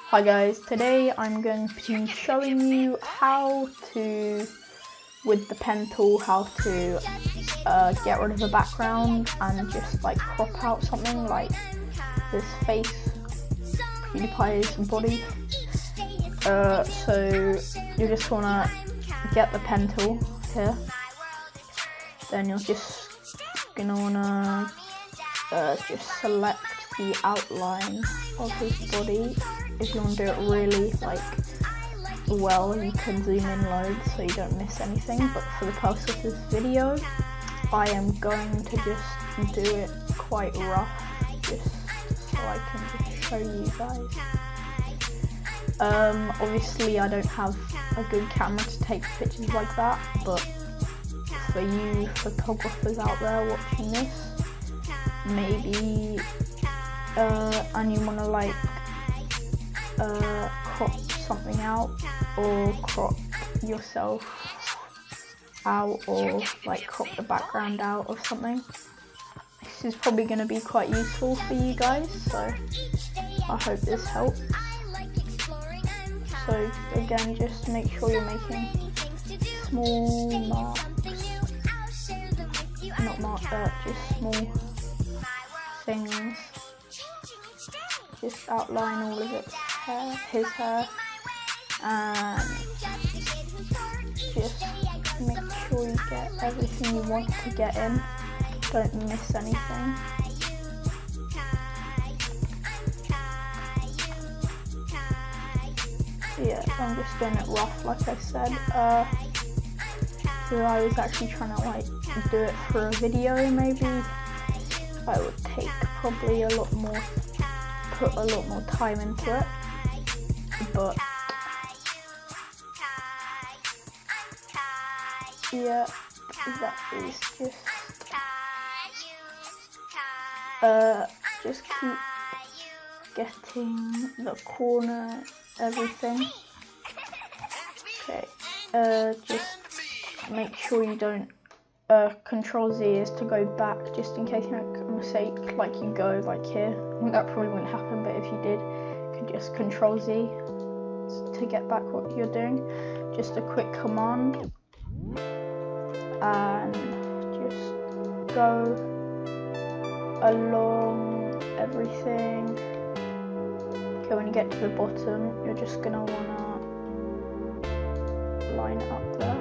Hi guys, today I'm going to be showing you how to, with the pen tool, how to get rid of the background and just like crop out something like this face, PewDiePie's body. So you just want to get the pen tool here, then you're just going to want to just select the outline of his body. If you want to do it really well, you can zoom in loads so you don't miss anything, but for the purpose of this video I am going to just do it quite rough, just so I can just show you guys. Obviously I don't have a good camera to take pictures like that, but for you photographers out there watching this, maybe and you want to crop something out or crop yourself out or crop the background out of something, this is probably going to be quite useful for you guys, so I hope this helps. So again, just make sure you're making small marks, just small things. Just outline all of its hair, his hair, and just make sure you get everything you want to get in. Don't miss anything. Yeah, I'm just doing it rough, like I said. So I was actually trying to do it for a video. Maybe I would take probably put a lot more time into it, but yeah, that is just keep getting the corner, everything. Okay, just make sure you don't Control Z is to go back, just in case you make a mistake, you go here. That probably wouldn't happen, but if you did, you could just Control Z to get back what you're doing. Just a quick command, and just go along everything. Okay, when you get to the bottom, you're just gonna wanna line it up there,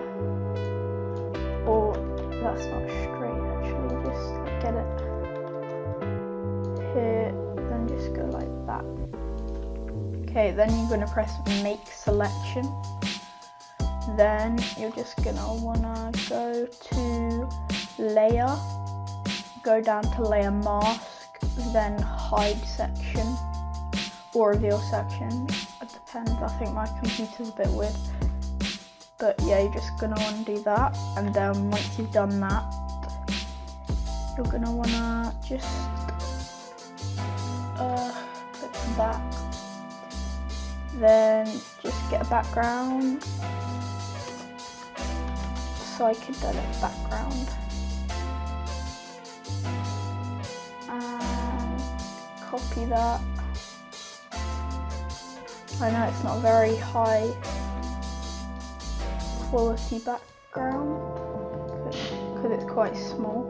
or that's not straight actually, just get it here, then just go like that. Okay, then you're going to press make selection, then you're just going to want to go to layer, go down to layer mask, then hide section or reveal section, it depends. I think my computer's a bit weird. But yeah, you're just going to want to do that, and then once you've done that, you're going to want to just put that, then just get a background, so I could delete background, and copy that. I know it's not very high quality background because it's quite small,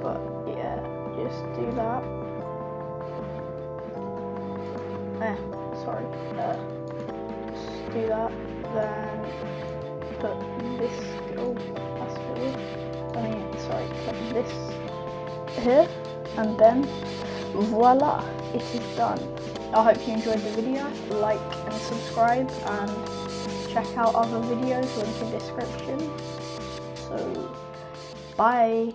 but yeah, just do that. Just do that, then put this, that's weird. Put this here, and then voila, it is done. I hope you enjoyed the video. Like and subscribe, and check out other videos, link in the description. So, bye.